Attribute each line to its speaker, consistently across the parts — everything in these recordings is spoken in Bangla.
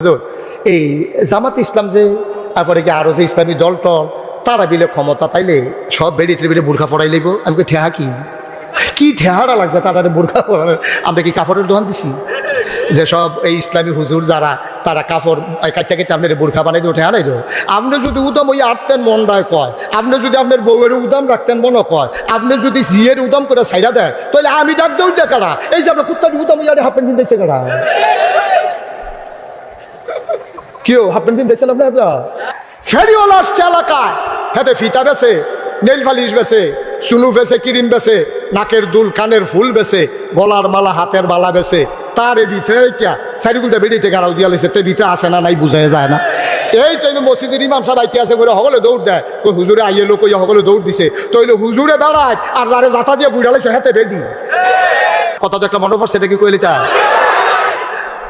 Speaker 1: এই জামাত ইসলাম যে তারপরে কি আরো যে ইসলামী দল টল তারা বিলে ক্ষমতা তাইলে সব বেরিয়ে বিলে বোরখা পড়াই লইব। আমি ঠেহা কি ঠেহারা লাগছে তারা বোরখা পড়ানো? আমরা কি কাপড়ের দোকান দিছি যে সব এই ইসলামী হুজুর যারা তারা কাপড় কাটটা কেটে আপনার বোরখা বানাই দেবো? ঠেহা নাই দেবো। আপনি যদি উদাম ওই আটতেন মনটায় কয়, আপনি যদি আপনার বউয়ের উদাম রাখতেন মনে কয়, আপনি যদি জিয়ের উদাম করে সাইডা দেয়, তাহলে আমি ডাক দেউ কারা? এই যে আপনার কুত্তার উদাম ইয়ারে হাফ প্যান্ট কিনতেছে কারা? কেউ হাফ প্যান্ট কিনতেছেন আপনারা? ফেরিওয়ালা আসছে এলাকায়, হাতে ফিতা বেছে, নেল ফালিশ বেছে, সুনু বেছে, ক্রিম বেছে, নাকের দুল, কানের ফুল বেছে, গলার মালা, হাতের মালা বেছে, তার এই ভিতরে সাইডগুলটা বেরিয়েতে গাড়াও দিয়া লেছে, তে ভিতরে আসে না নাই বুঝাই যায় না। এই তো মসজিদের ইমাম সাহেব আইতে আছে বলে সকলে দৌড় দেয়, কই হুজুরে আইয়ে লোক সকলে দৌড় দিছে, তো হইলো হুজুরে বেড়ায় আর যারে জাতা দিয়ে বুড়া লেছে হাতে বেডি। কথা তো একটা মনে পড়ছে, এটা কি কইলি তা?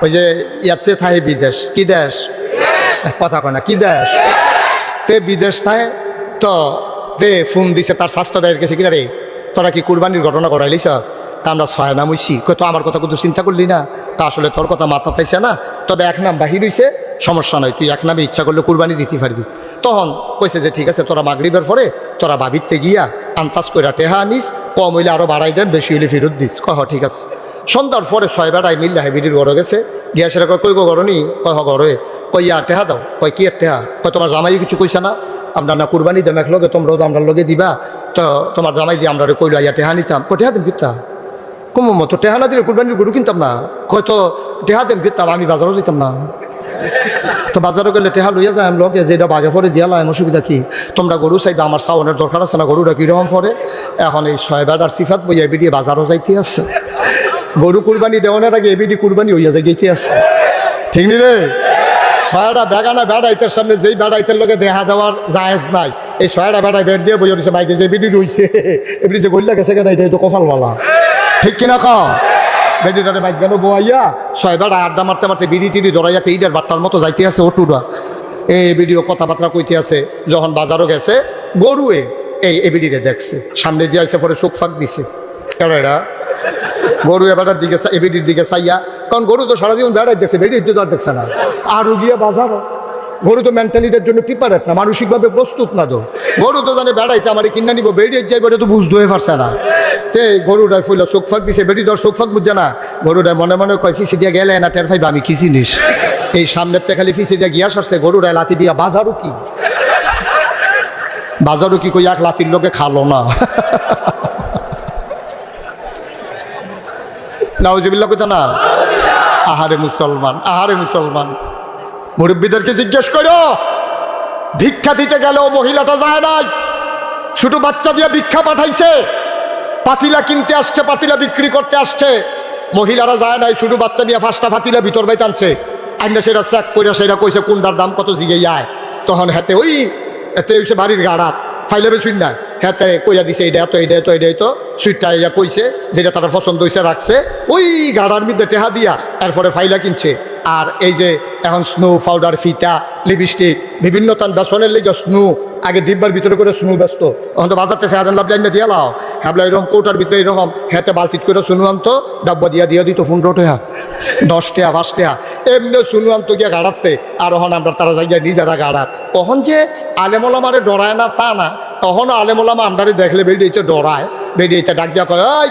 Speaker 1: ওই যে ইয়াতে থাকে বিদেশ, কি দেশ কথা কয় না, কি দেশ তে বিদেশ থাকে, তো তে ফোন দিছে তার স্বাস্থ্য ব্যয়ের গেছে কিনা রে তোরা কি কুরবানির ঘটনা করাইলিস? তা আমরা ছয় নাম হইছি। তো আমার কথা কিন্তু চিন্তা করলি না? তা আসলে তোর কথা মাথা পাইছে না, তবে এক নাম বাহির হইছে, সমস্যা নয়, তুই এক নামে ইচ্ছা করলে কুরবানি দিতে পারবি। তখন কইছে যে ঠিক আছে, তোরা মাগরিবের পরে তোরা বাবিতে গিয়া আন্তাজ কইরা টেহা আনিস, কম হইলে আরো বাড়াই দেন, বেশি হইলে ফেরত দিস। কহ ঠিক আছে। সন্ধ্যার পরে ছয় বেড়ায় মিল্লা হেবিডির ঘরে গেছে, গিয়া সেটা কই গো ঘর নি? কয় হ ঘরে। কই ইয়া টেহা দাও। কয় কি টেহা? কয় তোমার জামাই কিছু কইছে না? আমরা না কুরবানি দেন এক লগে, তোমরাও তো আমরা লগে দিবা, তো তোমার জামাই দিয়ে আমরা কইলো ইয়া টেহা নিতাম। কই টেহা দেন কিনতাম? কমো মতো টেহা না দিলে কুরবানির গরু কিনতাম না। হয়তো টেহা দেন কিনতাম, আমি বাজারও দিতাম না। তো বাজারে গেলে টেহা লইয়া যায়, আমি লগে যে এটা বাগে পরে দিয়া লাম, অসুবিধা কি? তোমরা গরু চাইবে, আমার সাউনের দরকার আছে না, গরুটা কীরকম পরে? এখন এই ছয় বেড়ার সিফাত বইয়া এবিডি বাজারও যাইতে আছে, গরু কুরবানি দেওয়ানের আগে এবিডি কুরবানি হইয়া যায় গেইতে আছে, ঠিক নি রে? ছয়টা বেগানা বেড়াইতের সামনে যেই বেড়াইতের লোকে দেখা দেওয়ার জায়েজ নাই, এই ছয়টা বেড়ায় বেড় দিয়ে বইয়া দিচ্ছে বাইকে যে এবিডি রইছে, এবিডি যে গল্লা গেছে কেন, এটা তো কপালওয়ালা, ঠিক কিনা ক? বেডিটারে বাইক গেল বোয়াইয়া ছয় বেড়া আড্ডা মারতে মারতে বিড়ি টিড়ি ধরাইয়া ইডের বাট্টার মতো যাইতে আছে ওটুরা, এই ভিডিও কথাবার্তা কইতে আছে। যখন বাজারও গেছে গরুয়ে এই এবিডিরে দেখছে, সামনে দিয়ে আসে, পরে চোখ ফাঁক দিছে, কেন এরা গরু এবারটার দিকে এবিডির দিকে চাইয়া, কারণ গরু তো সারা জীবন বেড়াই দেখছে, বেডির তো আর দেখছে না। আরও গিয়ে বাজারও গরু তো মেন্টালিটির জন্য প্রিপারেট না, মানসিকভাবে প্রস্তুত না। তো গরু তো জানে বেড়াইতে আমার কিনা নিব, বেরিয়ে যাই বেড়ে তো বুঝতে হয়ে পারছে না। তে গরুটায় ফুল চোখ ফাঁক দিছে, বেটি তোর চোখ ফাঁক বুঝছে না। গরুটায় মনে মনে কয় ফিসি দিয়া গেলে না টের ফাইবা আমি কি জিনিস, এই সামনের তে খালি ফিসি দিয়া গিয়া সরছে, গরুটায় লাতি দিয়া বাজারও কি কই এক লাতির লোকে খালো না। নাউজুবিল্লাহ কইতা না? আহারে মুসলমান, আহারে মুসলমান, মুরব্বীদেরকে জিজ্ঞেস করো, ভিক্ষা দিতে গেলেও মহিলাটা যায় নাই, ছোট বাচ্চা দিয়ে ভিক্ষা পাঠাইছে, পাতিলা কিনতে আসছে, পাতিলা বিক্রি করতে আসছে, মহিলারা যায় নাই, ছোট বাচ্চা দিয়ে 5টা পাতিলা ভিতর বাইতে আনছে, আইনা সেটা চেক করে সেটা কইছে কোনটার দাম কত জিগে আয়। তখন হাতে ওই এতে হইছে বাড়ির গাড়াত ফাইলে বেশুন না, হাতে কইয়া দিছে এইটা তো এইটা তো এইটাই তো, সুইটটা ইয়া কইছে যেটা তারা পছন্দ হয়েছে রাখছে, ওই গাড়ার মধ্যে টেহা দিয়া এরপরে ফাইলা কিনছে। আর এই যে এখন স্নো পাউডার, ফিতা, লিপস্টিক, বিভিন্ন তান বেসনের লেগে স্নো, আগে ডিব্বার ভিতরে করে স্নো ব্যস্ত, এখন তো বাজারটা ফেয়ার লাভ লাইন দিয়ে লাও, হ্যাবলা এরকম কৌটার ভিতরে এরকম হাতে বালতিত করে স্নো আনতো, ডাব্বা দিয়া দিত 15 টাকা, 10 টাকা, 5 টাকা, এমনি স্নো আনতো গিয়া গাড়াতে। আর ওখানে আমরা তারা যাই নিজেরা গাড়াত। তখন যে আলেমোলামারে ডরায় না তা না, তখনও আলেমোলামা আমরারে দেখলে বেরিয়ে ডরায়, বেরিয়ে ডাক দিয়া কয় এই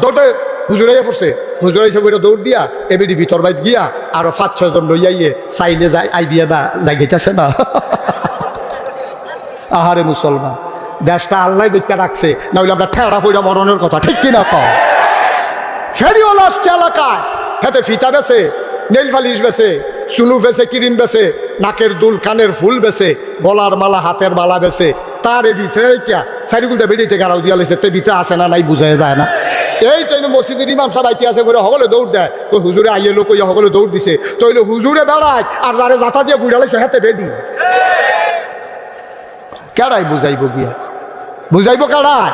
Speaker 1: দৌড়ে, হুজুরাইয়া পড়ছে, হুজুরাইছে বইটা দৌড় দিয়া এবিডি ভিতর বাইত গিয়া আরো 5-6 জন লইয়াইয়ে চাইলে যাই আইবিয়া না যাইতেছে না। আহারে মুসলমান, দেশটা আল্লাহ দেখা রাখছে, না হইলে আমরা ঠেড়া পইরা মরণের কথা, ঠিক কিনা কও? ফেরিওয়ালা আসছে এলাকায়, হাতে ফিতা বেছে, নেল ফালিশ বেছে, সুনু বেছে, ক্রিম বেছে, নাকের দুল, কানের ফুল বেছে, গলার মালা, হাতের মালা বেছে, তার এই ভিতরে সাইডগুলটা বেরিয়েতে গাড়াও দিয়া লেছে, তে ভিতরে আসে না নাই বুঝাই যায় না। এই তো মসজিদের ইমাম সাহেব আইতে আছে বলে সকলে দৌড় দেয়, তো হুজুরে আইয়ে লোক সকলে দৌড় দিছে, তো হইলো হুজুরে বেড়ায় আর যারে জাতা দিয়ে বুড়া লেছে হাতে বেডি। কেডাই বুঝাইব গিয়া, বুঝাইব কেডাই?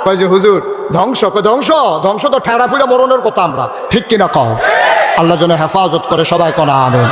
Speaker 1: কয় যে হুজুর ধ্বংস, ধ্বংস ধ্বংস তো ঠেড়া ফুড়া মরণের কথা আমরা, ঠিক কিনা কও? আল্লাহ যেন হেফাজত করে, সবাই কোনা আমেন।